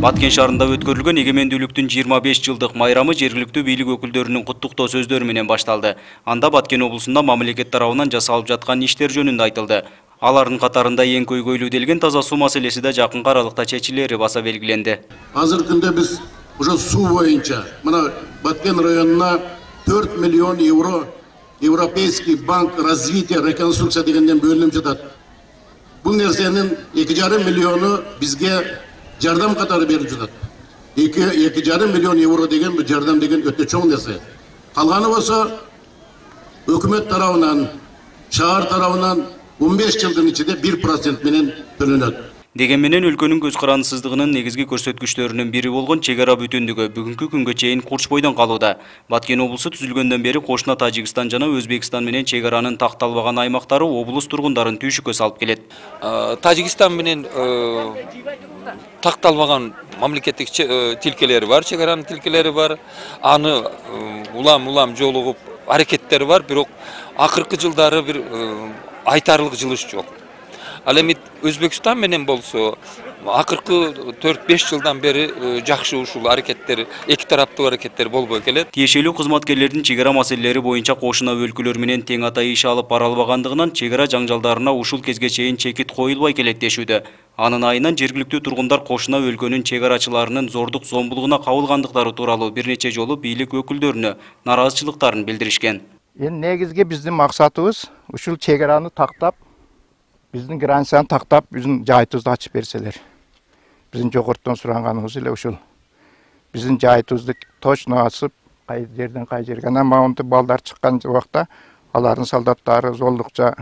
Баткен шаарында өткөрүлгөн эгемендүүлүктүн 25 жылдык майрамы жергиликтүү бийлик өкүлдөрүнүн куттуктоо сөздөрү менен башталды. Анда Баткен облусунда мамлекет тарабынан жасалып жаткан иштер жөнүндө айтылды. Алардын катарында эң көйгөйлүү делген таза суу маселеси да жакынкы аралыкта чечилери баса белгиленди. Азыр күндө биз уже суу боюнча мына Баткен районуна 4 миллион евро Европейский банк развития реконструкция дегенден бөлүнүп жатат. Бул нерсенин 2,5 миллиону бизге жардам катары берип жатат. 2,5 миллион евро деген бул жардам деген өтө чоң нерсе. Калганы болсо өкмөт тарабынан, шаар тарабынан 15 жылдын ичинде 1% менен төлөнөт. Деген менен өлкөнүн көз карандысыздыгынын негизги көрсөткүчтөрүнүн бири болгон чек ара бүтүндүгү бүгүнкү күнгө чейин курчбойдон калууда. Баткен облусу түзүлгөндөн бери кошуна Тажикстан жана Өзбекстан менен чек аранын такталбаган аймактары облус тургундарын түйшүккө салып келет. Тажикстан менен такталбаган мамлекеттик тилкелери бар, чек аранын тилкелери бар. Аны улам жолугуп аракеттери бар, бирок акыркы жылдары бир айтарлык жылыш жок. Ал эми Өзбекстан менен болсо акыркы 4-5 жылдан бери жакшы ушул аракеттер, эки тараптуу аракеттер болбой келет. Тиешелүү кызматкерлердин чек ара маселелери боюнча кошуна өлкөлөр менен тең атай иш алып бара албагандыгынан чек ара жаңжалдарына ушул кезге чейин чекит коюлбай келет дешүүдө. Анын айынан жергиликтүү тургундар кошуна өлкөнүн чек арачыларынын зордук зомбулугуна кабылгандыктары тууралуу бир нече жолу бийлик өкүлдөрүнө наразычылыктарын билдиришкен. Эми негизги биздин максатыбыз ушул чек араны тактап, биздин границаны тактап, биздин жайытыбызды ачып берселер. Биздин жогорттон суранганыбыз эле ушул. Биздин жайытыбызды точно ачып, кай жерден кай жерге. Анан монтип балдар чыккан убакта алардын солдаттары зорлукча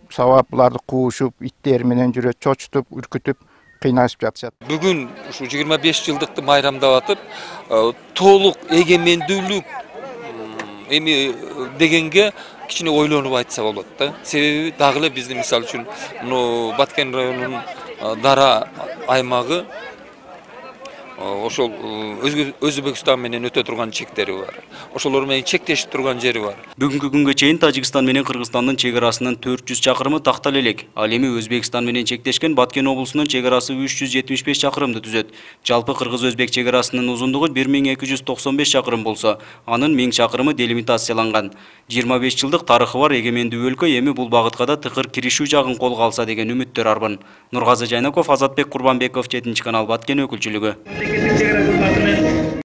сабапларды куушуп, иттер менен жүрөт, чочутуп, үркүтүп, кыйнашып жатышат. Бүгүн ушу 25 жылдыкты майрамдап атып, толук эгемендүүлүк эми дегенге кичине ойлонуп айтса болот да. Себеби дагы эле биздин мисалы үчүн Баткен районунун дара аймагы ошол Өзбекстан менен өтө турган чектери бар. Ошолор менен чектешип турган жери бар. Бүгүнкү күнгө чейин Тажикстан менен Кыргызстандын чек арасынын 400 чакырымы тактала элек. Ал эми Өзбекстан менен чектешкен Баткен облусунун чек арасы 375 чакырымды түзөт. Жалпы Кыргыз-Өзбек чек арасынын узундугу 1295 чакырым болсо, анын 1000 чакырымы делимитацияланган. 25 жылдык тарыхы бар эгемендүү өлкө эми бул багытка да тыкыр киришүү жагын колго алса деген үмүттөр арбын. Нургазы Жайнаков, Азатбек Курбанбеков, 7 канал, Баткен өкүлчүлүгү.